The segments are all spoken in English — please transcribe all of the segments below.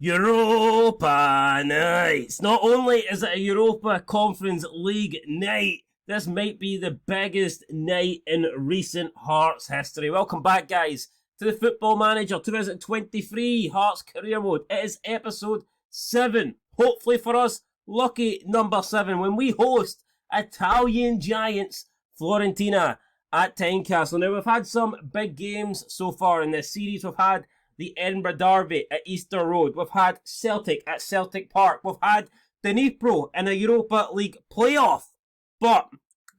Europa nights. Not only is it a Europa Conference League night, this might be the biggest night in recent Hearts history. Welcome back, guys, to the Football Manager 2023 Hearts Career Mode. It is episode 7. Hopefully for us, lucky number 7, when we host Italian giants Fiorentina at Tynecastle. Now, we've had some big games so far in this series. We've had the Edinburgh Derby at Easter Road. We've had Celtic at Celtic Park. We've had Dnipro in a Europa League playoff. But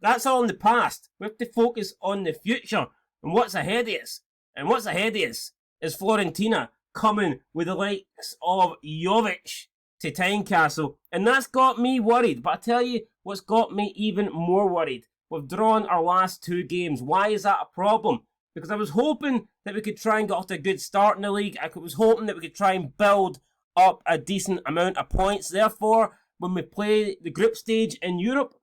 that's all in the past. We have to focus on the future and what's ahead of us. And what's ahead of us is Fiorentina coming with the likes of Jovic to Tynecastle. And that's got me worried. But I tell you what's got me even more worried. We've drawn our last 2 games. Why is that a problem? Because I was hoping that we could try and get off to a good start in the league. I was hoping that we could try and build up a decent amount of points. Therefore, when we play the group stage in Europe,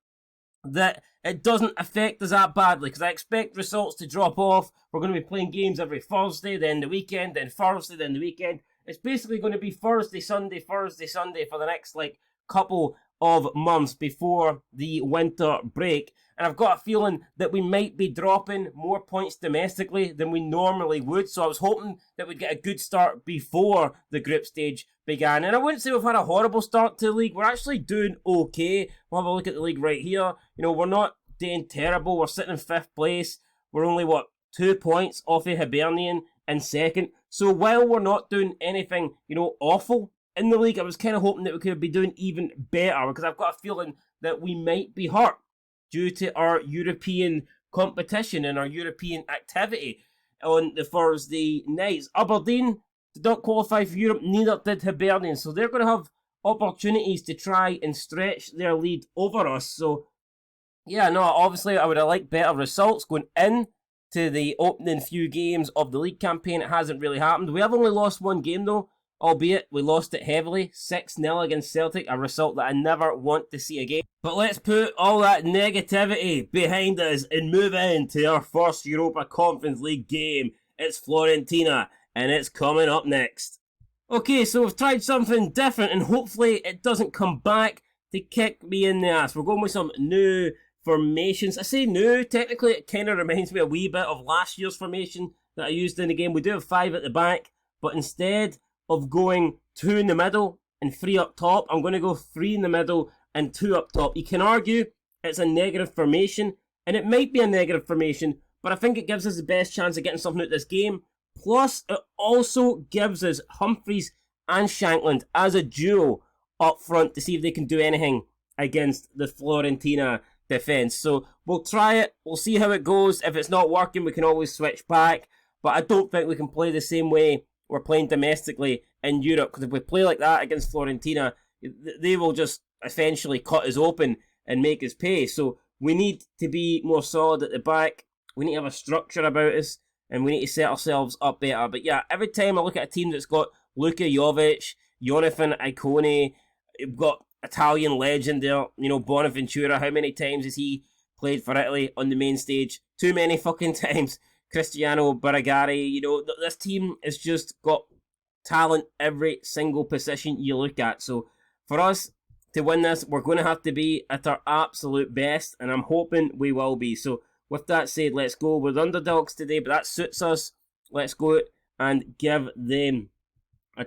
that it doesn't affect us that badly. Because I expect results to drop off. We're going to be playing games every Thursday, then the weekend, then Thursday, then the weekend. It's basically going to be Thursday, Sunday for the next couple of months before the winter break. And I've got a feeling that we might be dropping more points domestically than we normally would. So I was hoping that we'd get a good start before the group stage began. And I wouldn't say we've had a horrible start to the league. We're actually doing okay. We'll have a look at the league right here. You know, we're not doing terrible. We're sitting in 5th place. We're only, 2 points off of Hibernian in 2nd. So while we're not doing anything, awful in the league, I was kind of hoping that we could be doing even better, because I've got a feeling that we might be hurt due to our European competition and our European activity on the Thursday nights. Aberdeen did not qualify for Europe, neither did Hibernian, so they're going to have opportunities to try and stretch their lead over us. So, yeah, no, obviously I would have liked better results going in to the opening few games of the league campaign. It hasn't really happened. We have only lost 1 game, though, albeit we lost it heavily, 6-0 against Celtic, a result that I never want to see again. But let's put all that negativity behind us and move in to our first Europa Conference League game. It's Fiorentina, and it's coming up next. Okay, so we've tried something different, and hopefully it doesn't come back to kick me in the ass. We're going with some new formations. I say new, technically it kind of reminds me a wee bit of last year's formation that I used in the game. We do have 5 at the back, but instead of going 2 in the middle and 3 up top, I'm going to go 3 in the middle and 2 up top. You can argue it's a negative formation, and it might be a negative formation, but I think it gives us the best chance of getting something out of this game. Plus, it also gives us Humphreys and Shankland as a duo up front to see if they can do anything against the Fiorentina defence. So we'll try it, we'll see how it goes. If it's not working, we can always switch back, but I don't think we can play the same way we're playing domestically in Europe, because if we play like that against Fiorentina, they will just essentially cut us open and make us pay. So we need to be more solid at the back. We need to have a structure about us, and we need to set ourselves up better. But yeah, every time I look at a team that's got Luka Jovic, Jonathan Icone, we've got Italian legend there, Bonaventura. How many times has he played for Italy on the main stage? Too many fucking times. Cristiano Baragari, this team has just got talent every single position you look at. So for us to win this, we're going to have to be at our absolute best, and I'm hoping we will be. So with that said, let's go. We're the underdogs today, but that suits us. Let's go and give them a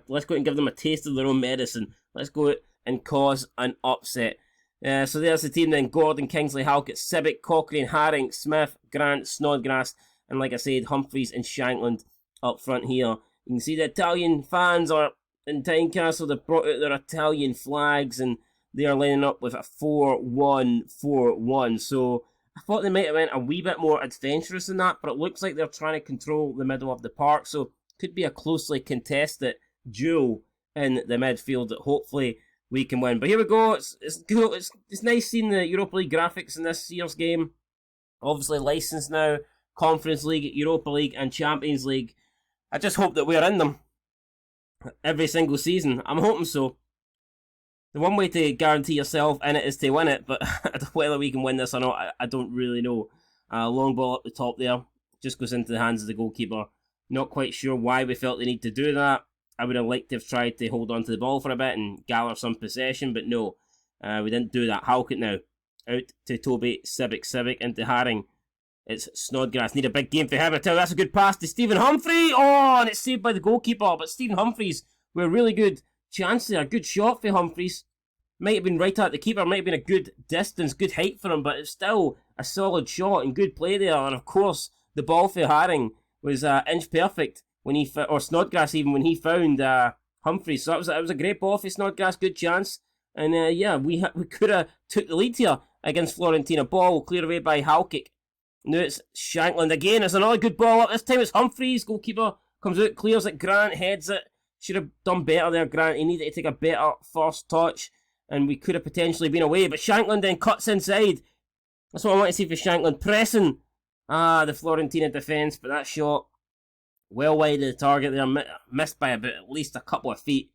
taste of their own medicine. Let's go and cause an upset. So there's the team then: Gordon, Kingsley, Halkett, Sibic, Cochrane, Haring, Smith, Grant, Snodgrass, and like I said, Humphreys and Shankland up front here. You can see the Italian fans are in Tynecastle. They've brought out their Italian flags, and they are lining up with a 4-1-4-1. So I thought they might have went a wee bit more adventurous than that, but it looks like they're trying to control the middle of the park. So could be a closely contested duel in the midfield that hopefully we can win. But here we go. It's cool. It's nice seeing the Europa League graphics in this year's game. Obviously licensed now. Conference League, Europa League, and Champions League. I just hope that we're in them every single season. I'm hoping so. The one way to guarantee yourself in it is to win it, but whether we can win this or not, I don't really know. Long ball up the top there, just goes into the hands of the goalkeeper. Not quite sure why we felt the need to do that. I would have liked to have tried to hold on to the ball for a bit and gather some possession, but no, we didn't do that. Halkett now, out to Toby, Civic into Haring. It's Snodgrass, need a big game for him. I tell you, that's a good pass to Stephen Humphrey. Oh, and it's saved by the goalkeeper, but Stephen Humphreys with a really good chance there. Good shot for Humphreys. Might have been right at the keeper, might have been a good distance, good height for him, but it's still a solid shot and good play there. And of course, the ball for Haring was inch perfect when he or Snodgrass even when he found Humphreys. So that was a great ball for Snodgrass, good chance. And yeah, we could have took the lead here against Fiorentina. Ball cleared away by Halkett. Now it's Shankland again. It's another good ball up. This time it's Humphreys. Goalkeeper comes out, clears it. Grant heads it. Should have done better there, Grant. He needed to take a better first touch, and we could have potentially been away. But Shankland then cuts inside. That's what I want to see for Shankland. Pressing the Fiorentina defence, but that shot well wide of the target there. Missed by about at least a couple of feet.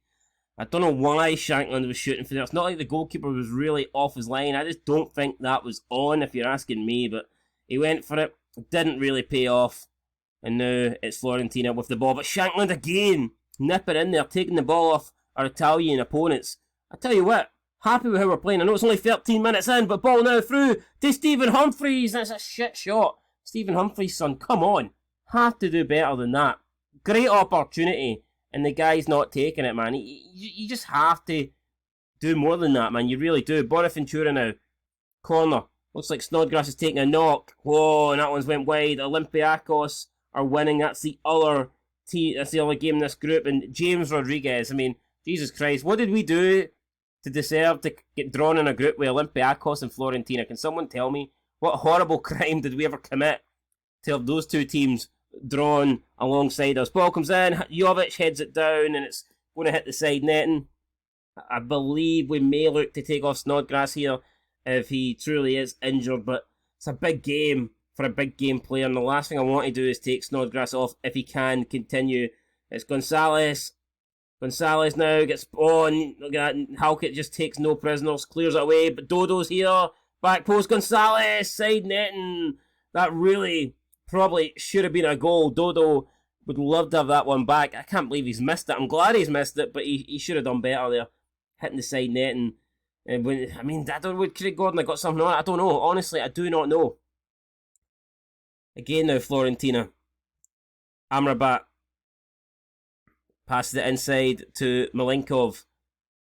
I don't know why Shankland was shooting for there. It's not like the goalkeeper was really off his line. I just don't think that was on, if you're asking me. But he went for it. Didn't really pay off. And now it's Fiorentina with the ball. But Shankland again, nipping in there, taking the ball off our Italian opponents. I tell you what, happy with how we're playing. I know it's only 13 minutes in, but ball now through to Stephen Humphreys. That's a shit shot. Stephen Humphreys, son, come on. Have to do better than that. Great opportunity, and the guy's not taking it, man. You just have to do more than that, man. You really do. Bonaventura now. Corner. Looks like Snodgrass is taking a knock. Whoa, and that one's went wide. Olympiacos are winning. That's the other game in this group. And James Rodriguez, I mean, Jesus Christ, what did we do to deserve to get drawn in a group with Olympiacos and Fiorentina? Can someone tell me? What horrible crime did we ever commit to have those two teams drawn alongside us? Ball comes in, Jovic heads it down, and it's going to hit the side netting. I believe we may look to take off Snodgrass here if he truly is injured, but it's a big game for a big game player, and the last thing I want to do is take Snodgrass off if he can continue. It's Gonzalez. Gonzalez now gets on. Look at that. Halkett just takes no prisoners, clears it away, but Dodo's here. Back post, Gonzalez, side netting. That really probably should have been a goal. Dodo would love to have that one back. I can't believe he's missed it. I'm glad he's missed it, but he should have done better there. Hitting the side netting. And I don't know, would Craig Gordon have got something on it? I don't know. Honestly, I do not know. Again now, Fiorentina. Amrabat passes it inside to Malinkov.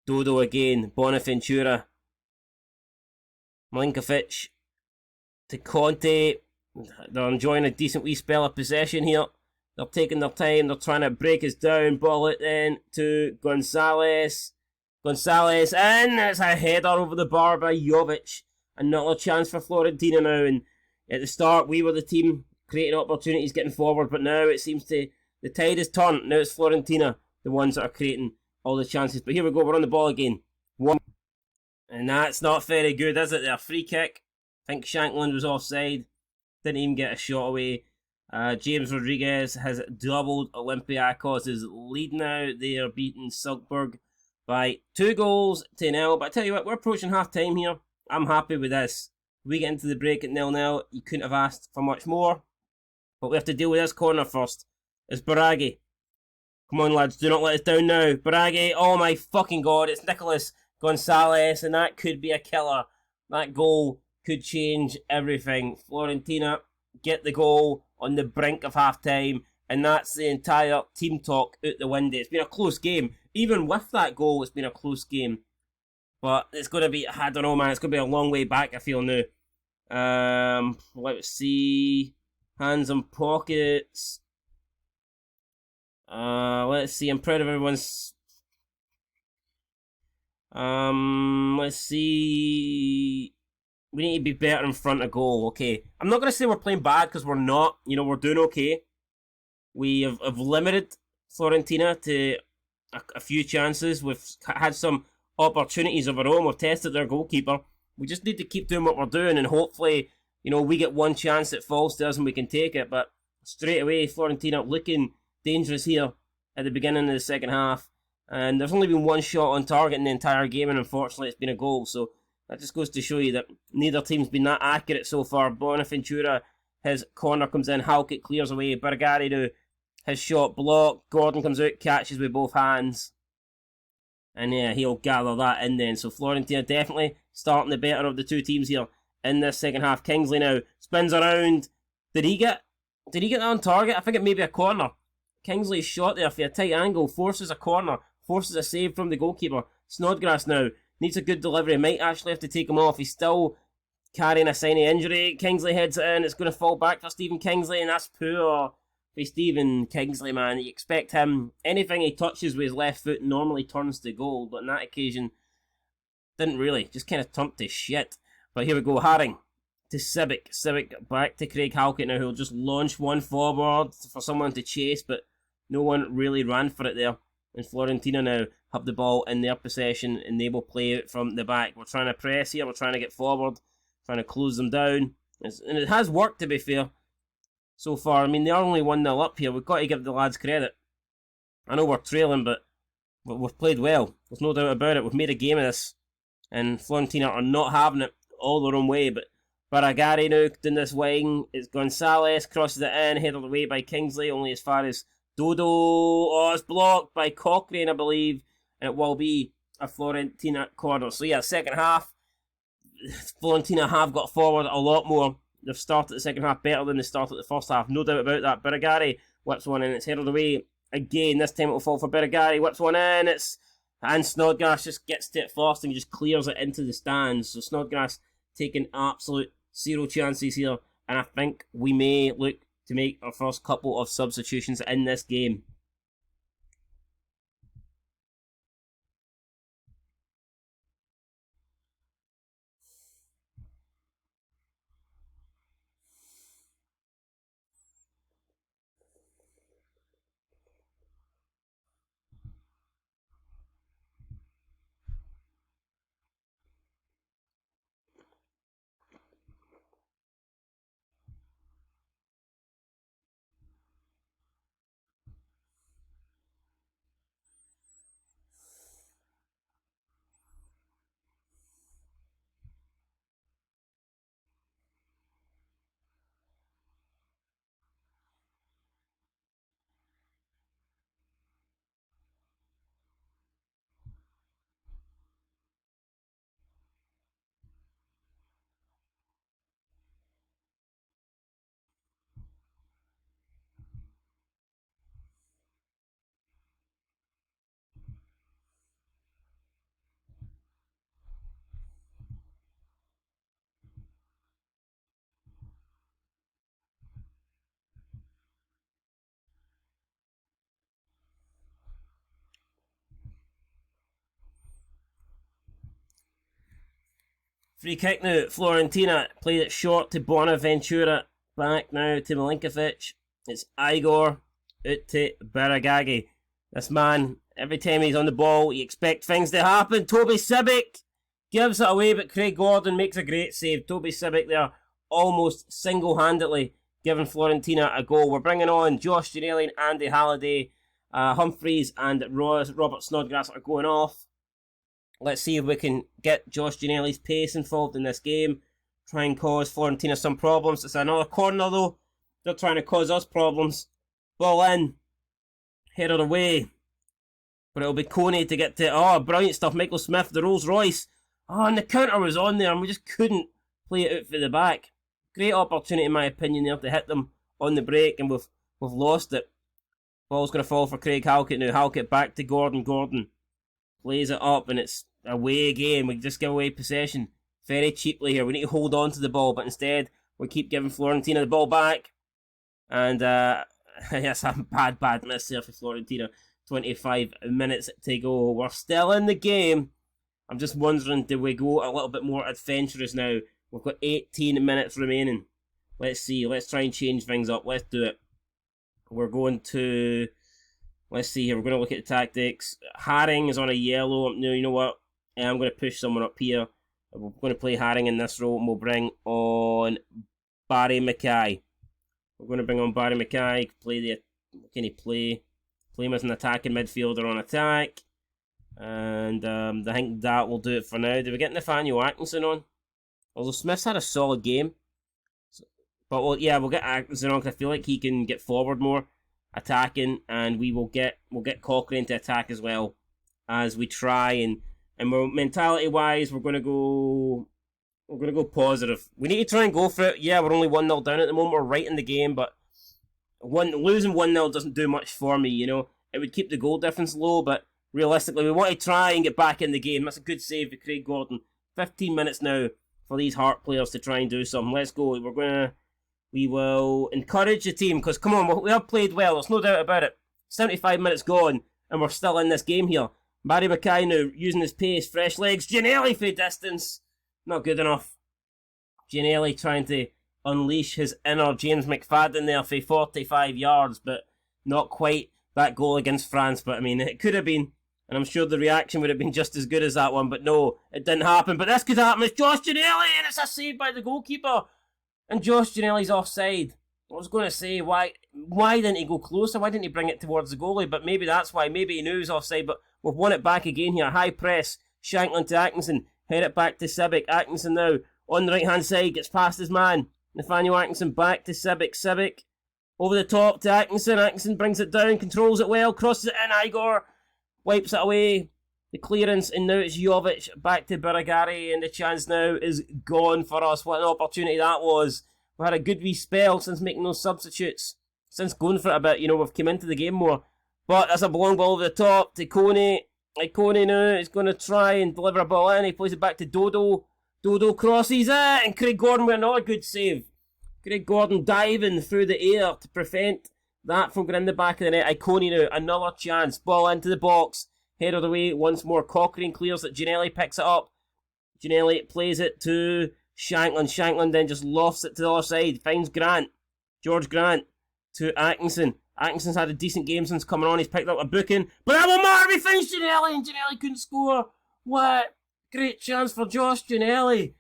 Dodo again. Bonaventura. Milinkovic to Conte. They're enjoying a decent wee spell of possession here. They're taking their time. They're trying to break us down. Ball it then to Gonzalez. Gonzalez in. It's a header over the bar by Jovic. Another chance for Fiorentina now. And at the start, we were the team creating opportunities, getting forward. But now it seems the tide has turned. Now it's Fiorentina, the ones that are creating all the chances. But here we go. We're on the ball again. And that's not very good, is it? Their free kick. I think Shankland was offside. Didn't even get a shot away. James Rodriguez has doubled Olympiacos' lead now. They are beating Salzburg by 2-0. But I tell you what, we're approaching half time here. I'm happy with this. We get into the break at 0-0. You couldn't have asked for much more. But we have to deal with this corner first. It's Baraghi. Come on, lads. Do not let us down now. Baraghi. Oh my fucking god. It's Nicolas Gonzalez. And that could be a killer. That goal could change everything. Fiorentina get the goal on the brink of half time. And that's the entire team talk out the window. It's been a close game. Even with that goal, it's been a close game. But it's going to be, I don't know, man. It's going to be a long way back, I feel now. Let's see. Hands on pockets. Let's see. I'm proud of everyone's. Let's see. We need to be better in front of goal. Okay. I'm not going to say we're playing bad because we're not. You know, we're doing okay. We have limited Fiorentina to a few chances. We've had some opportunities of our own. We've tested their goalkeeper. We just need to keep doing what we're doing, and hopefully, you know, we get one chance that falls to us and we can take it. But straight away, Fiorentina looking dangerous here at the beginning of the second half. And there's only been one shot on target in the entire game, and unfortunately it's been a goal. So that just goes to show you that neither team's been that accurate so far. Bonaventura, his corner comes in, Halkett clears away. Bargari His shot blocked. Gordon comes out, catches with both hands. And yeah, he'll gather that in then. So Fiorentina definitely starting the better of the two teams here in this second half. Kingsley now spins around. Did he get that on target? I think it may be a corner. Kingsley's shot there for a tight angle, forces a corner, forces a save from the goalkeeper. Snodgrass now needs a good delivery, might actually have to take him off. He's still carrying a sign of injury. Kingsley heads it in, it's going to fall back for Stephen Kingsley, and that's poor for Stephen Kingsley, man. You expect him, anything he touches with his left foot normally turns to gold, but on that occasion, didn't really, just kind of turned to shit. But here we go, Haring to Sibic. Sibic back to Craig Halkett now, who'll just launch one forward for someone to chase, but no one really ran for it there. And Fiorentina now have the ball in their possession, and they will play it from the back. We're trying to press here, we're trying to get forward, trying to close them down. And it has worked, to be fair, so far. I mean, they're only 1-0 up here. We've got to give the lads credit. I know we're trailing, but we've played well. There's no doubt about it. We've made a game of this. And Fiorentina are not having it all their own way, but Baragari now doing this wing. It's Gonzalez, crosses it in, headed away by Kingsley, only as far as Dodo. Oh, it's blocked by Cochrane, I believe, and it will be a Fiorentina corner. So yeah, second half, Fiorentina have got forward a lot more. They've started the second half better than they started the first half, no doubt about that. Baragari whips one in, it's headed away again. This time it will fall for Baragari, whips one in, and Snodgrass just gets to it first and just clears it into the stands. So Snodgrass taking absolute zero chances here, and I think we may look to make our first couple of substitutions in this game. Free kick now, Fiorentina played it short to Bonaventura, back now to Milinkovic. It's Igor out to Baragagi. This man, every time he's on the ball, you expect things to happen. Toby Sibic gives it away, but Craig Gordon makes a great save. Toby Sibic there, almost single-handedly giving Fiorentina a goal. We're bringing on Josh Ginnelly and Andy Halliday. Humphreys and Robert Snodgrass are going off. Let's see if we can get Josh Ginnelly's pace involved in this game. Try and cause Fiorentina some problems. It's another corner though. They're trying to cause us problems. Ball in. Headed away. But it'll be Coney to get to... Oh, brilliant stuff. Michael Smith, the Rolls Royce. Oh, and the counter was on there and we just couldn't play it out for the back. Great opportunity in my opinion there to hit them on the break, and we've lost it. Ball's going to fall for Craig Halkett now. Halkett back to Gordon. Gordon plays it up and it's away again. We just give away possession very cheaply here. We need to hold on to the ball, but instead we keep giving Fiorentina the ball back. And yes, a bad miss here for Fiorentina. 25 minutes to go. We're still in the game. I'm just wondering, do we go a little bit more adventurous now? We've got 18 minutes remaining. Let's see. Let's try and change things up. Let's do it. We're going to... Let's see here. We're going to look at the tactics. Haring is on a yellow. No, you know what? I'm going to push someone up here. We're going to play Haring in this role, and we'll bring on Barry Mackay. We're going to bring on Barry Mackay. Can he play? Play him as an attacking midfielder on attack. And I think that will do it for now. Did we get Nathaniel Atkinson on? Although Smith's had a solid game. But we'll get Atkinson on because I feel like he can get forward more. attacking, and we'll get Cochrane to attack as well as we try and we're mentality wise we're gonna go positive. We need to try and go for it. Yeah, we're only 1-0 down at the moment. We're right in the game, but losing 1-0 doesn't do much for me. You know, it would keep the goal difference low, but realistically, we want to try and get back in the game. That's a good save for Craig Gordon. 15 minutes now for these Heart players to try and do something. Let's go. We will encourage the team, because come on, we have played well. There's no doubt about it. 75 minutes gone, and we're still in this game here. Barry Mackay now using his pace, fresh legs. Giannelli for distance. Not good enough. Giannelli trying to unleash his inner James McFadden there for 45 yards, but not quite that goal against France. But I mean, it could have been, and I'm sure the reaction would have been just as good as that one, but no, it didn't happen. But this could happen. It's Josh Giannelli, and it's a save by the goalkeeper. And Josh Giannelli's offside. I was going to say, why didn't he go closer? Why didn't he bring it towards the goalie? But maybe that's why. Maybe he knew he was offside, but we've won it back again here. High press. Shankland to Atkinson. Head it back to Sibic. Atkinson now on the right-hand side. Gets past his man. Nathaniel Atkinson back to Sibic. Sibic over the top to Atkinson. Atkinson brings it down. Controls it well. Crosses it in. Igor wipes it away. The clearance, and now it's Jovic back to Biragari, and the chance now is gone for us. What an opportunity that was. We had a good wee spell since making those substitutes, since going for it a bit. You know, we've come into the game more. But that's a long ball over the top to Coney. Coney now is going to try and deliver a ball in. He plays it back to Dodo. Dodo crosses it, and Craig Gordon with another good save. Craig Gordon diving through the air to prevent that from going in the back of the net. Coney now, another chance. Ball into the box. Headed away once more. Cochrane clears it. Giannelli picks it up. Giannelli plays it to Shankland. Shankland then just lofts it to the other side. Finds Grant. George Grant to Atkinson. Atkinson's had a decent game since coming on. He's picked up a booking. But that will matter. He finds Giannelli, and Giannelli couldn't score. What? Great chance for Josh Giannelli.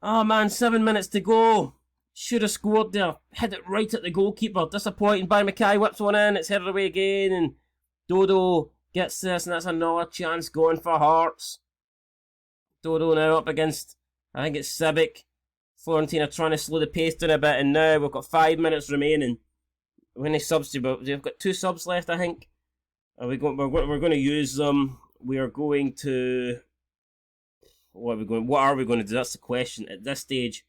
Oh man, 7 minutes to go. Should have scored there. Hit it right at the goalkeeper. Disappointing. Barry Mackay whips one in. It's headed away again, and Dodo gets this, and that's another chance going for Hearts. Dodo now up against, I think it's Sibic. Fiorentina trying to slow the pace down a bit, and now we've got 5 minutes remaining. When they substitute, we've got 2 subs left, I think. We're going to use them. We are going to. What are we going to do? That's the question at this stage.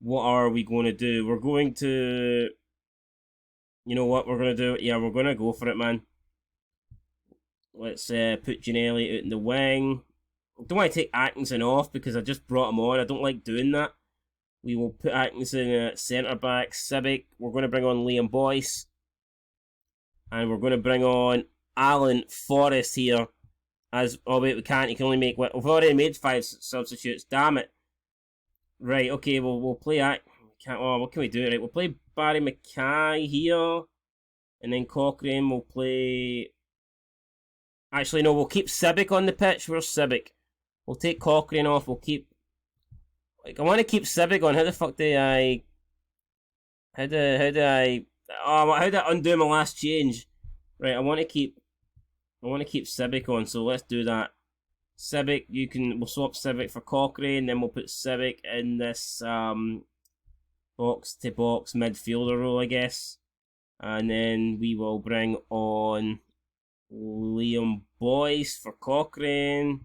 What are we going to do? We're going to. You know what we're going to do? Yeah, we're going to go for it, man. Let's put Giannelli out in the wing. I don't want to take Atkinson off because I just brought him on. I don't like doing that. We will put Atkinson at centre back. Sibic. We're going to bring on Liam Boyce. And we're going to bring on Alan Forrest here. Oh wait, we can't. You can only make. We've already made 5 substitutes. Damn it. Right. Okay. We'll play. What can we do? Right. We'll play Barry Mackay here, and then Cochrane will play. Actually, no. We'll keep Sibic on the pitch. Where's Sibic? We'll take Cochrane off. We'll keep. I want to keep Sibic on. How the fuck do I? How do I? Oh, how did I undo my last change? Right. I want to keep Sibic on, so let's do that. Sibic, we'll swap Sibic for Cochrane, then we'll put Sibic in this box-to-box midfielder role, I guess. And then we will bring on Liam Boyce for Cochrane.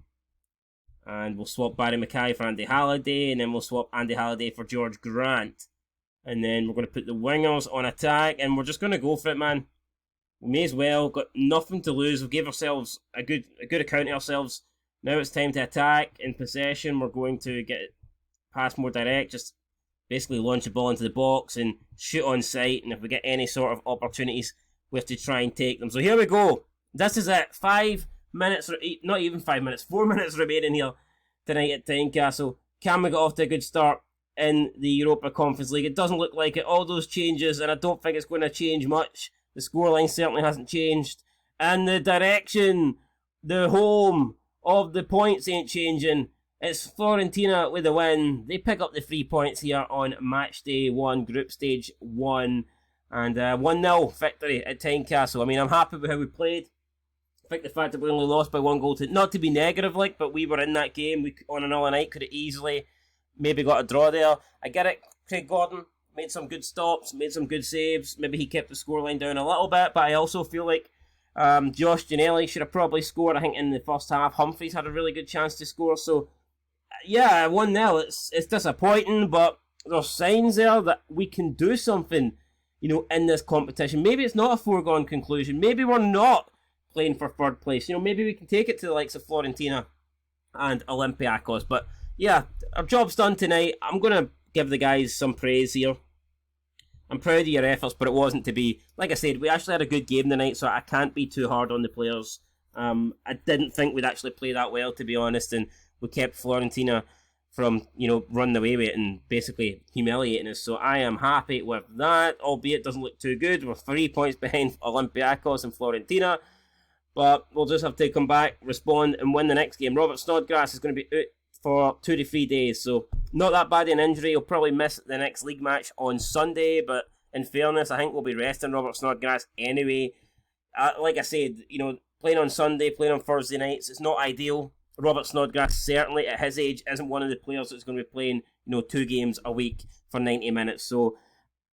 And we'll swap Barry Mackay for Andy Halliday, and then we'll swap Andy Halliday for George Grant. And then we're going to put the wingers on attack, and we're just going to go for it, man. We may as well. Got nothing to lose. We gave ourselves a good account of ourselves. Now it's time to attack. In possession, we're going to get it past more direct. Just basically launch the ball into the box and shoot on sight. And if we get any sort of opportunities, we have to try and take them. So here we go. This is it. 5 minutes, not even 5 minutes, 4 minutes remaining here tonight at Tynecastle. Can we get off to a good start in the Europa Conference League? It doesn't look like it. All those changes, and I don't think it's going to change much. The scoreline certainly hasn't changed. And the direction, the home of the points ain't changing. It's Fiorentina with the win. They pick up the 3 points here on match day 1, group stage 1. And 1-0 victory at Tynecastle. I mean, I'm happy with how we played. I think the fact that we only lost by 1 goal, not to be negative, but we were in that game. We on another night could have easily maybe got a draw there. I get it, Craig Gordon. made some good stops, made some good saves. Maybe he kept the scoreline down a little bit, but I also feel like Josh Ginnelly should have probably scored. I think in the first half, Humphreys had a really good chance to score. So, yeah, 1-0. It's disappointing, but there's signs there that we can do something, in this competition. Maybe it's not a foregone conclusion. Maybe we're not playing for third place. Maybe we can take it to the likes of Fiorentina and Olympiacos. But, yeah, our job's done tonight. I'm going to give the guys some praise here. I'm proud of your efforts, but it wasn't to be. Like I said, we actually had a good game tonight, so I can't be too hard on the players. I didn't think we'd actually play that well, to be honest, and we kept Fiorentina from, running away with it and basically humiliating us. So I am happy with that, albeit it doesn't look too good. We're 3 points behind Olympiacos and Fiorentina, but we'll just have to come back, respond, and win the next game. Robert Snodgrass is going to be out for 2 to 3 days, so not that bad an injury. He'll probably miss the next league match on Sunday, but in fairness, I think we'll be resting Robert Snodgrass anyway. Like I said, playing on Sunday, playing on Thursday nights, it's not ideal. Robert Snodgrass, certainly at his age, isn't one of the players that's going to be playing, 2 games a week for 90 minutes. So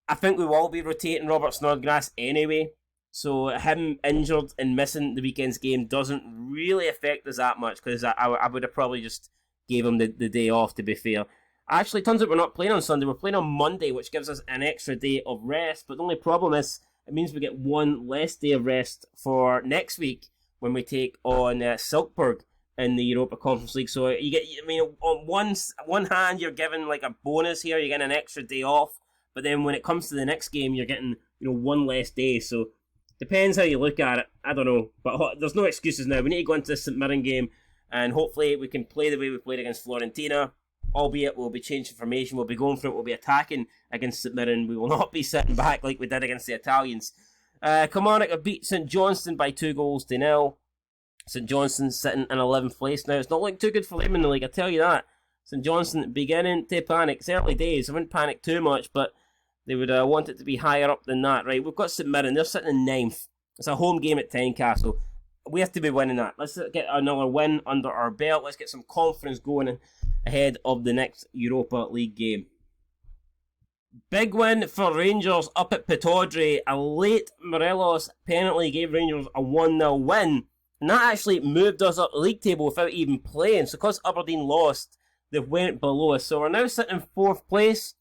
I think we will be rotating Robert Snodgrass anyway. So him injured and missing the weekend's game doesn't really affect us that much, because I would have probably just gave him the day off, to be fair. Actually, turns out we're not playing on Sunday. We're playing on Monday, which gives us an extra day of rest. But the only problem is, it means we get one less day of rest for next week when we take on Silkeborg in the Europa Conference League. So you get, on one hand, you're given like a bonus here. You're getting an extra day off. But then when it comes to the next game, you're getting, one less day. So depends how you look at it. I don't know. But there's no excuses now. We need to go into this St Mirren game, and hopefully we can play the way we played against Fiorentina. Albeit we'll be changing formation, we'll be going for it, we'll be attacking against St Mirren. We will not be sitting back like we did against the Italians. Kilmarnock have beat St Johnstone by 2-0. St Johnstone sitting in 11th place now. It's not looking too good for them in the league, I tell you that. St Johnstone beginning to panic. It's early days, I wouldn't panic too much, but they would want it to be higher up than that. Right, we've got St Mirren, they're sitting in 9th. It's a home game at Tynecastle. We have to be winning that. Let's get another win under our belt. Let's get some confidence going ahead of the next Europa League game. Big win for Rangers up at Pittodrie. A late Morelos penalty gave Rangers a 1-0 win. And that actually moved us up the league table without even playing. So because Aberdeen lost, they went below us. So we're now sitting in 4th place.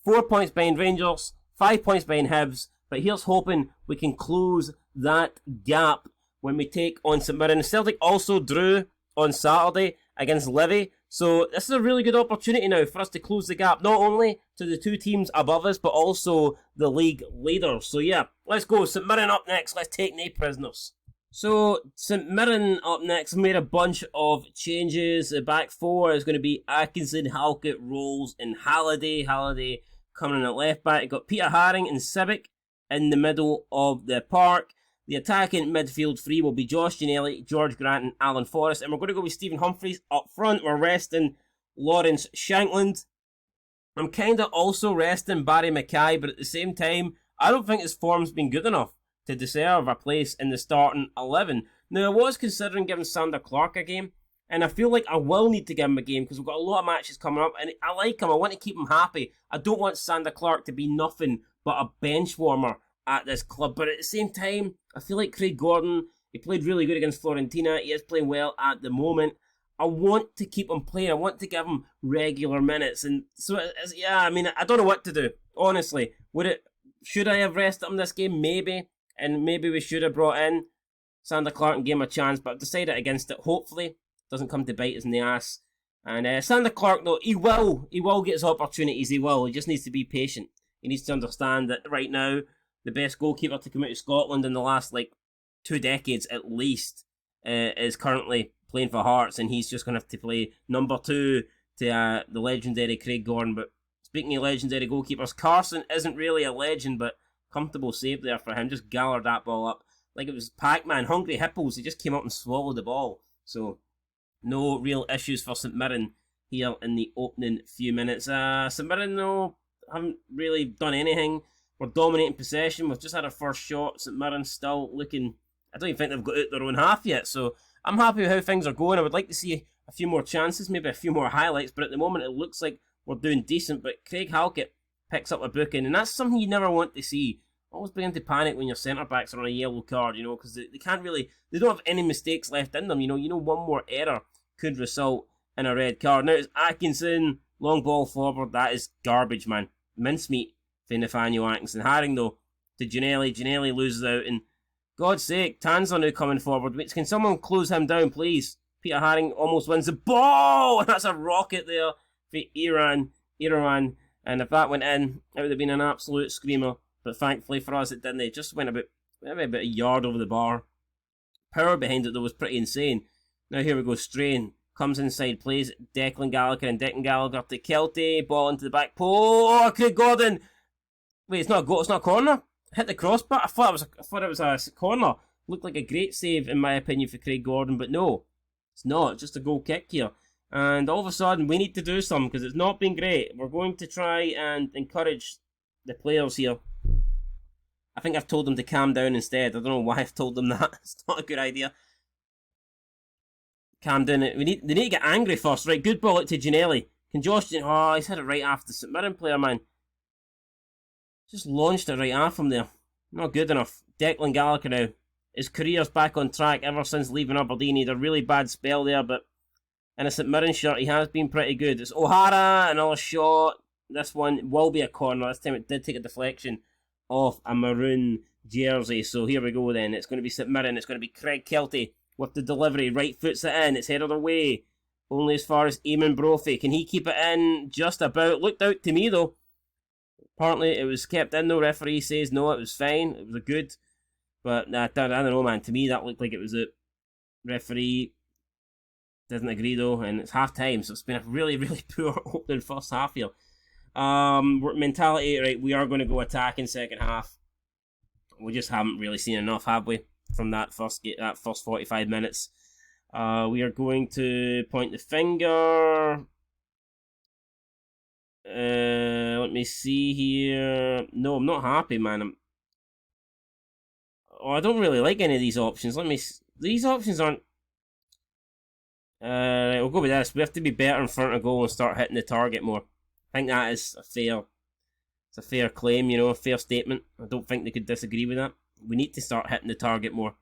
4 points behind Rangers. 5 points behind Hibs. But here's hoping we can close that gap when we take on St Mirren. Celtic also drew on Saturday against Livy. So this is a really good opportunity now for us to close the gap, not only to the 2 teams above us, but also the league leaders. So yeah, let's go. St Mirren up next. Let's take no prisoners. So St Mirren up next made a bunch of changes. The back 4 is going to be Atkinson, Halkett, Rolls, and Halliday. Halliday coming in at left back. You've got Peter Haring and Civic in the middle of the park. The attacking midfield 3 will be Josh Ginnelly, George Grant, and Alan Forrest. And we're going to go with Stephen Humphreys up front. We're resting Lawrence Shankland. I'm kind of also resting Barry Mackay, but at the same time, I don't think his form's been good enough to deserve a place in the starting 11. Now, I was considering giving Sander Clark a game, and I feel like I will need to give him a game because we've got a lot of matches coming up, and I like him. I want to keep him happy. I don't want Sander Clark to be nothing but a bench warmer at this club, but at the same time, I feel like Craig Gordon, he played really good against Fiorentina. He is playing well at the moment. I want to keep him playing. I want to give him regular minutes, and so yeah. I mean, I don't know what to do. Honestly, should I have rested him this game? Maybe, and maybe we should have brought in Sander Clark and gave him a chance, but I've decided against it. Hopefully, it doesn't come to bite us in the ass. And Sander Clark, though, he will get his opportunities. He will. He just needs to be patient. He needs to understand that right now, the best goalkeeper to come out of Scotland in the last 2 decades at least is currently playing for Hearts, and he's just going to have to play number 2 to the legendary Craig Gordon. But speaking of legendary goalkeepers, Carson isn't really a legend, but comfortable save there for him. Just gallered that ball up like it was Pac-Man, Hungry Hippos. He just came up and swallowed the ball. So no real issues for St Mirren here in the opening few minutes. St Mirren, though, haven't really done anything. We're dominating possession. We've just had our first shot. St Mirren still looking... I don't even think they've got out their own half yet. So I'm happy with how things are going. I would like to see a few more chances, maybe a few more highlights. But at the moment, it looks like we're doing decent. But Craig Halkett picks up a booking, and that's something you never want to see. Always begin to panic when your centre-backs are on a yellow card, you know, because they can't really, they don't have any mistakes left in them, you know, one more error could result in a red card. Now it's Atkinson, long ball forward, that is garbage, man. Mincemeat for Nathaniel Atkinson. Haring, though, to Ginelli. Ginelli loses out, and God's sake, Tanzler now coming forward. Can someone close him down, please? Peter Haring almost wins the ball, and that's a rocket there for Iran, and if that went in, it would have been an absolute screamer. But thankfully for us, it didn't. It just went maybe about a yard over the bar. Power behind it, though, was pretty insane. Now here we go, Strain comes inside, plays Declan Gallagher, and Declan Gallagher to Kelty, ball into the back post. Oh, Craig Gordon! Wait, it's not a goal, it's not a corner? Hit the crossbar? I thought it was a corner. Looked like a great save, in my opinion, for Craig Gordon, but no, it's not. It's just a goal kick here. And all of a sudden, we need to do something, because it's not been great. We're going to try and encourage the players here. I think I've told them to calm down instead. I don't know why I've told them that. It's not a good idea. Calm down. They need to get angry first. Right, good ball out to Ginelli. Can Josh... Oh, he's had it right after the St Mirren player, man. Just launched it right off him there. Not good enough. Declan Gallagher now. His career's back on track ever since leaving Aberdeen. He had a really bad spell there, but in a St Mirren shirt, he has been pretty good. It's O'Hara, another shot. This one will be a corner. This time it did take a deflection off a maroon jersey. So here we go then. It's going to be St Mirren. It's going to be Craig Kelty with the delivery. Right foots it in. It's headed away. Only as far as Eamon Brophy. Can he keep it in? Just about. Looked out to me though. Apparently it was kept in though. Referee says no, it was fine. It was a good. But I don't know, man. To me that looked like it was a referee. Doesn't agree though. And it's half time. So it's been a really, really poor opening first half here. Mentality, right, we are going to go attack in second half. We just haven't really seen enough, have we, from that first 45 minutes. We are going to point the finger. Let me see here. No, I'm not happy, man. I don't really like any of these options. These options aren't... Right, we'll go with this. We have to be better in front of goal and start hitting the target more. I think that is a fair claim, you know, a fair statement. I don't think they could disagree with that. We need to start hitting the target more,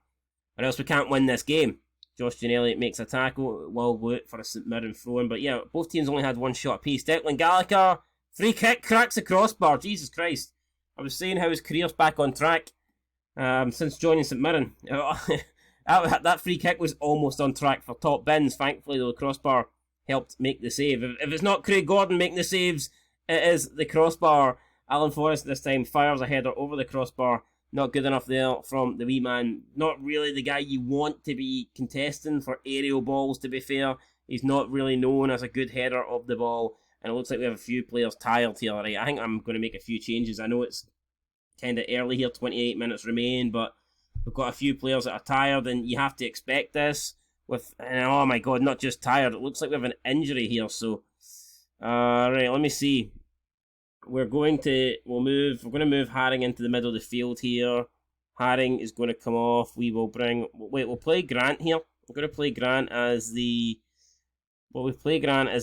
or else we can't win this game. Josh Ginelli makes a tackle, well wait for a St Mirren throw-in, but yeah, both teams only had one shot apiece. Declan Gallagher, free kick, cracks the crossbar. Jesus Christ! I was saying how his career's back on track since joining St Mirren. That free kick was almost on track for top bins. Thankfully, though, the crossbar helped make the save. If it's not Craig Gordon making the saves, it is the crossbar. Alan Forrest this time fires a header over the crossbar. Not good enough there from the wee man. Not really the guy you want to be contesting for aerial balls, to be fair. He's not really known as a good header of the ball. And it looks like we have a few players tired here. Right? I think I'm going to make a few changes. I know it's kind of early here, 28 minutes remain, but we've got a few players that are tired, and you have to expect this. And oh my god, not just tired. It looks like we have an injury here. So, right, let me see. We're going to move Haring into the middle of the field here. Haring is going to come off. We'll play Grant here. We're going to play Grant as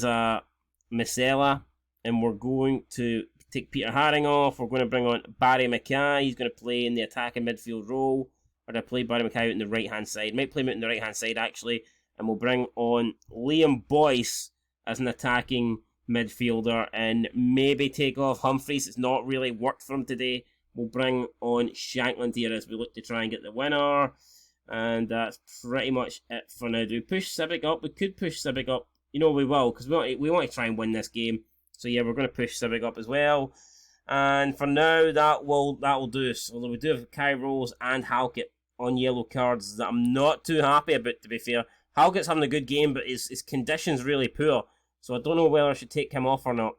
a Misela, and we're going to take Peter Haring off. We're going to bring on Barry Mackay. He's going to play in the attacking midfield role. Or I play Barry Mackay out on the right hand side. Might play him out on the right hand side actually. And we'll bring on Liam Boyce as an attacking midfielder and maybe take off Humphreys. It's not really worked for him today. We'll bring on Shankland here as we look to try and get the winner. And that's pretty much it for now. Do we push Civic up? We could push Civic up. You know we will, because we want to try and win this game. So yeah, we're going to push Civic up as well. And for now, that will do us. Although we do have Kai Rose and Halkett on yellow cards that I'm not too happy about, to be fair. Halkett's having a good game, but his condition's really poor. So I don't know whether I should take him off or not.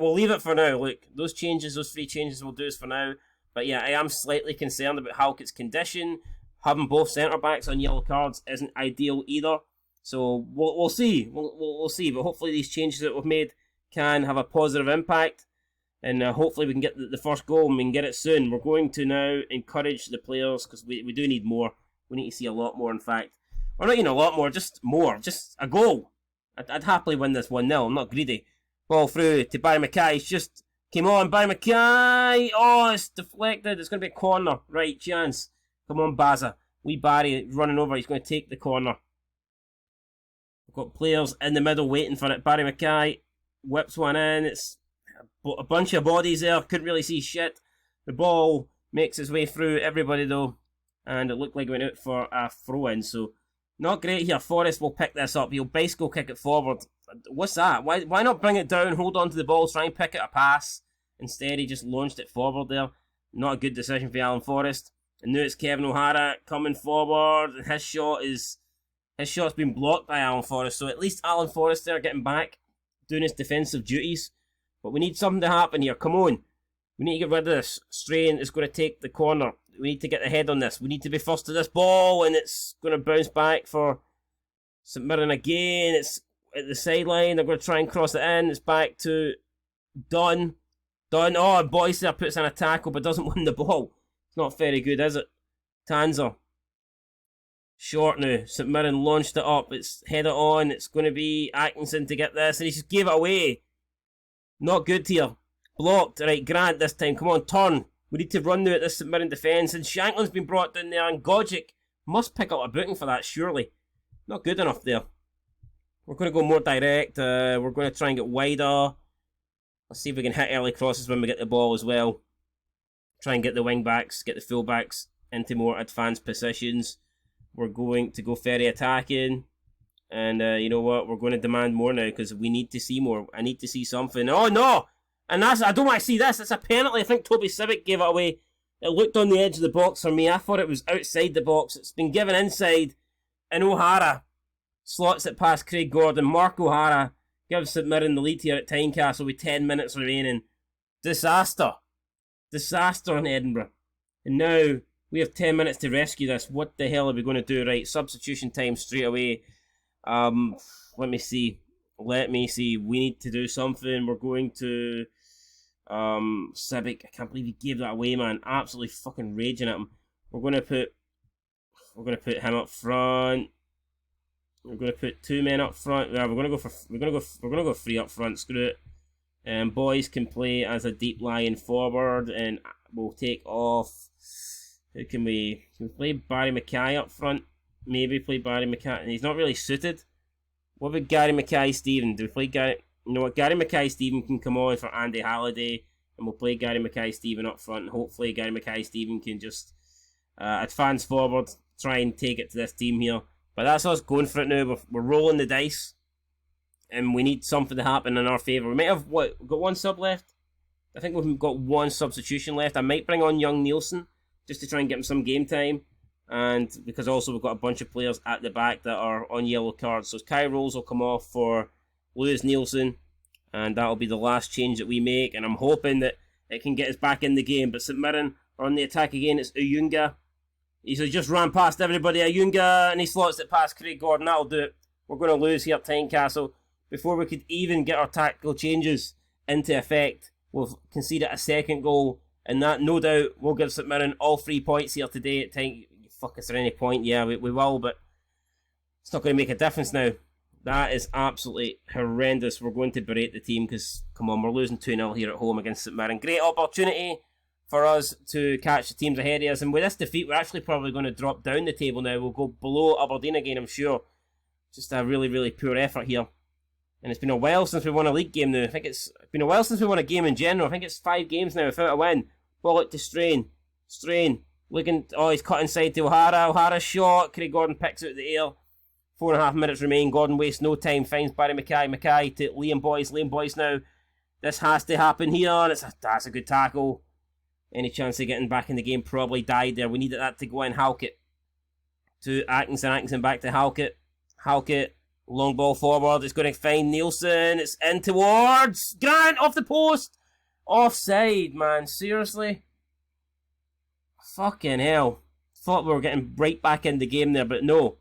We'll leave it for now. Look, those 3 changes will do us for now. But yeah, I am slightly concerned about Halkett's condition. Having both centre-backs on yellow cards isn't ideal either. So we'll see. We'll see. But hopefully these changes that we've made can have a positive impact. And hopefully we can get the first goal and we can get it soon. We're going to now encourage the players because we do need more. We need to see a lot more, in fact. Or not even a lot more, just more. Just a goal. I'd happily win this 1-0. I'm not greedy. Ball through to Barry Mackay. He's just Came on, Barry Mackay. Oh, it's deflected. It's going to be a corner. Right, chance. Come on, Baza. Wee Barry running over. He's going to take the corner. We've got players in the middle waiting for it. Barry Mackay whips one in. It's a bunch of bodies there. Couldn't really see shit. The ball makes its way through everybody, though. And it looked like it went out for a throw-in. So, not great here. Forrest will pick this up. He'll bicycle kick it forward. What's that? Why not bring it down, hold on to the ball, try and pick it a pass? Instead, he just launched it forward there. Not a good decision for Alan Forrest. And now it's Kevin O'Hara coming forward. His shot's been blocked by Alan Forrest. So at least Alan Forrest there getting back, doing his defensive duties. But we need something to happen here. Come on. We need to get rid of this. Strain is going to take the corner. We need to get ahead on this. We need to be first to this ball. And it's going to bounce back for St Mirren again. It's at the sideline. They're going to try and cross it in. It's back to Dunn. Oh, Boyce there puts in a tackle but doesn't win the ball. It's not very good, is it? Tanzer. Short now. St Mirren launched it up. It's headed on. It's going to be Atkinson to get this. And he just gave it away. Not good here. Blocked. Right, Grant this time. Come on, turn. We need to run now at this St Mirren defence. And Shanklin's been brought down there. And Gogic must pick up a booking for that, surely. Not good enough there. We're going to go more direct. We're going to try and get wider. Let's see if we can hit early crosses when we get the ball as well. Try and get the wing backs, get the full backs into more advanced positions. We're going to go very attacking. And you know what? We're going to demand more now because we need to see more. I need to see something. Oh no! And I don't want to see this. It's a penalty. I think Toby Civic gave it away. It looked on the edge of the box for me. I thought it was outside the box. It's been given inside. And O'Hara slots it past Craig Gordon. Mark O'Hara gives St Mirren the lead here at Tynecastle with 10 minutes remaining. Disaster. Disaster in Edinburgh. And now we have 10 minutes to rescue this. What the hell are we going to do? Right, substitution time straight away. Let me see. We need to do something. We're going to Civic. I can't believe he gave that away, man. Absolutely fucking raging at him. We're going to put him up front. We're going to put two men up front. Yeah, we're going to go three up front. Screw it. Boys can play as a deep lying forward, and we'll take off. Who can we? Can we play Barry Mackay up front? Maybe play Barry Mackay. And he's not really suited. What about Gary Mackay-Steven? Do we play Gary? You know what? Gary Mackay-Steven can come on for Andy Halliday, and we'll play Gary Mackay-Steven up front. And hopefully, Gary Mackay-Steven can just advance forward, try and take it to this team here. But that's us going for it now. We're rolling the dice. And we need something to happen in our favour. We might have, got one sub left? I think we've got one substitution left. I might bring on young Nielsen, just to try and get him some game time. And because also we've got a bunch of players at the back that are on yellow cards. So Kai Rolls will come off for Lewis Nielsen. And that'll be the last change that we make. And I'm hoping that it can get us back in the game. But St Mirren are on the attack again. It's Uyunga. He's just ran past everybody. Uyunga, and he slots it past Craig Gordon. That'll do it. We're going to lose here at Tynecastle. Before we could even get our tactical changes into effect, we've conceded a second goal. And that, no doubt, will give St Mirren all 3 points here today at Tynecastle. Fuck, is there any point? Yeah, we will, but it's not going to make a difference now. That is absolutely horrendous. We're going to berate the team because, come on, we're losing 2-0 here at home against St Mirren. Great opportunity for us to catch the teams ahead of us. And with this defeat, we're actually probably going to drop down the table now. We'll go below Aberdeen again, I'm sure. Just a really, really poor effort here. And it's been a while since we won a league game now. I think it's been a while since we won a game in general. I think it's 5 games now without a win. Ball out to Strain. Looking, oh, he's cut inside to O'Hara. O'Hara's shot. Craig Gordon picks out the air. 4.5 minutes remain. Gordon wastes no time. Finds Barry Mackay. Mackay to Liam Boyce. Liam Boyce now. This has to happen here. That's a good tackle. Any chance of getting back in the game probably died there. We needed that to go in. Halkett to Atkinson. Atkinson back to Halkett. Halkett. Long ball forward. It's going to find Nielsen. It's in towards Grant off the post. Offside, man. Seriously? Fucking hell. Thought we were getting right back in the game there, but no.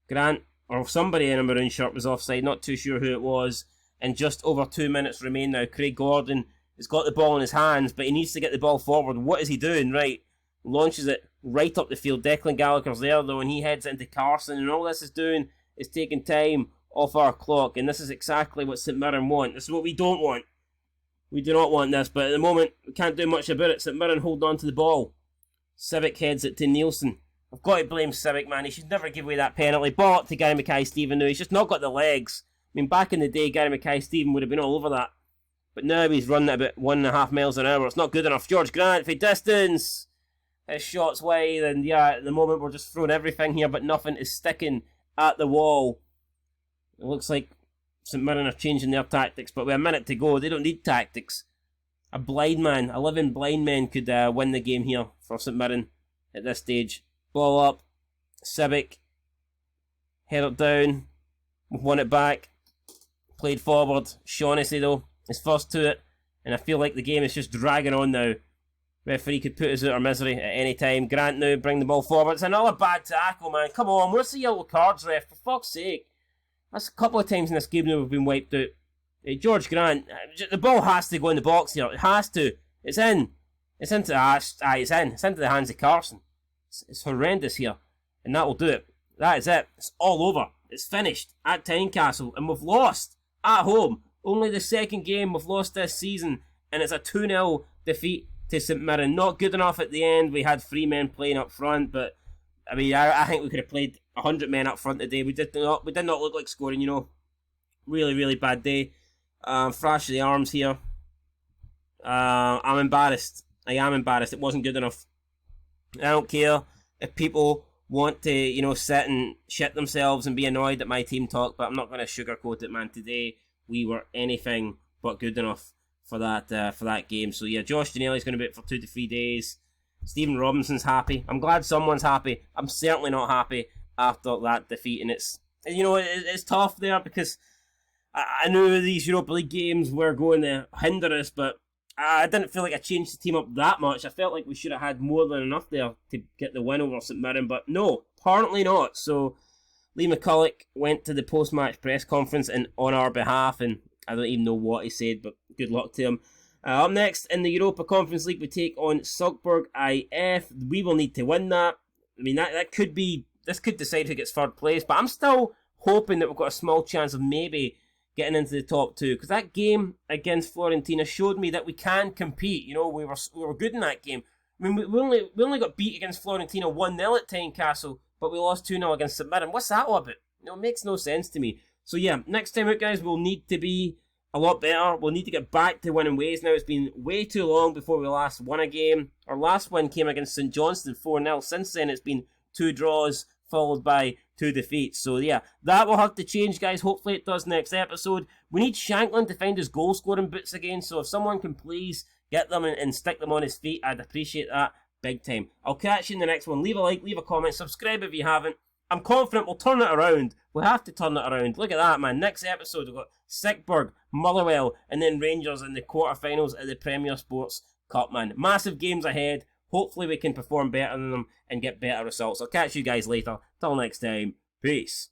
Grant, or somebody in a maroon shirt, was offside. Not too sure who it was. And just over 2 minutes remain now. Craig Gordon has got the ball in his hands, but he needs to get the ball forward. What is he doing? Right. Launches it right up the field. Declan Gallagher's there, though, and he heads into Carson. And all this is doing is taking time off our clock. And this is exactly what St Mirren want. This is what we don't want. We do not want this, but at the moment, we can't do much about it. St Mirren hold on to the ball. Civic heads it to Nielsen. I've got to blame Civic, man. He should never give away that penalty. Ball up to Gary Mackay-Steven now. He's just not got the legs. I mean, back in the day, Gary Mackay-Steven would have been all over that. But now he's running at about 1.5 miles an hour. It's not good enough. George Grant for distance. His shot's wide, and yeah, at the moment we're just throwing everything here, but nothing is sticking at the wall. It looks like St Mirren are changing their tactics, but with a minute to go, they don't need tactics. A blind man, 11 blind men could win the game here for St Mirren at this stage. Ball up, Civic, head it down, we've won it back, played forward. Shaughnessy though is first to it, and I feel like the game is just dragging on now. Referee could put us out of misery at any time. Grant now bring the ball forward. It's another bad tackle, man. Come on, where's the yellow cards, ref? For fuck's sake. That's a couple of times in this game now we've been wiped out. Hey, George Grant, the ball has to go in the box here. It has to. It's in. It's into it's in. It's into the hands of Carson. It's horrendous here, and that will do it. That is it. It's all over. It's finished at Tynecastle, and we've lost at home. Only the second game we've lost this season, and it's a 2-0 defeat to St Mirren. Not good enough at the end. We had 3 men playing up front, but I mean, I think we could have played 100 men up front today. We did not look like scoring, you know. Really, really bad day. Thrash of the arms here. I'm embarrassed. I am embarrassed. It wasn't good enough. I don't care if people want to, you know, sit and shit themselves and be annoyed at my team talk, but I'm not going to sugarcoat it, man. Today we were anything but good enough for that game. So yeah, Josh Ginnelly's going to be out for 2 to 3 days. Stephen Robinson's happy. I'm glad someone's happy. I'm certainly not happy after that defeat, and it's, you know, it's tough there because I knew these Europa League games were going to hinder us, but I didn't feel like I changed the team up that much. I felt like we should have had more than enough there to get the win over St Mirren, but no, apparently not. So Lee McCulloch went to the post-match press conference and on our behalf, and I don't even know what he said, but good luck to him. Up next in the Europa Conference League, we take on Salzburg IF. We will need to win that. I mean, this could decide who gets third place, but I'm still hoping that we've got a small chance of maybe getting into the top 2, because that game against Fiorentina showed me that we can compete. You know, we were good in that game. I mean, we only got beat against Fiorentina 1-0 at Tynecastle, but we lost 2-0 against St Mirren. What's that all about? You know, it makes no sense to me. So yeah, next time out, guys, we'll need to be a lot better. We'll need to get back to winning ways now. It's been way too long before we last won a game. Our last win came against St Johnstone 4-0. Since then, it's been 2 draws followed by 2 defeats. So yeah, that will have to change, guys. Hopefully it does next episode. We need Shanklin to find his goal scoring boots again, so if someone can please get them and stick them on his feet, I'd appreciate that big time. I'll catch you in the next one. Leave a like, leave a comment, subscribe if you haven't. I'm confident we'll turn it around. We have to turn it around. Look at that, man. Next episode, we've got Sickburg, Motherwell, and then Rangers in the quarterfinals of the Premier Sports Cup, man. Massive games ahead. Hopefully we can perform better than them and get better results. I'll catch you guys later. Till next time. Peace.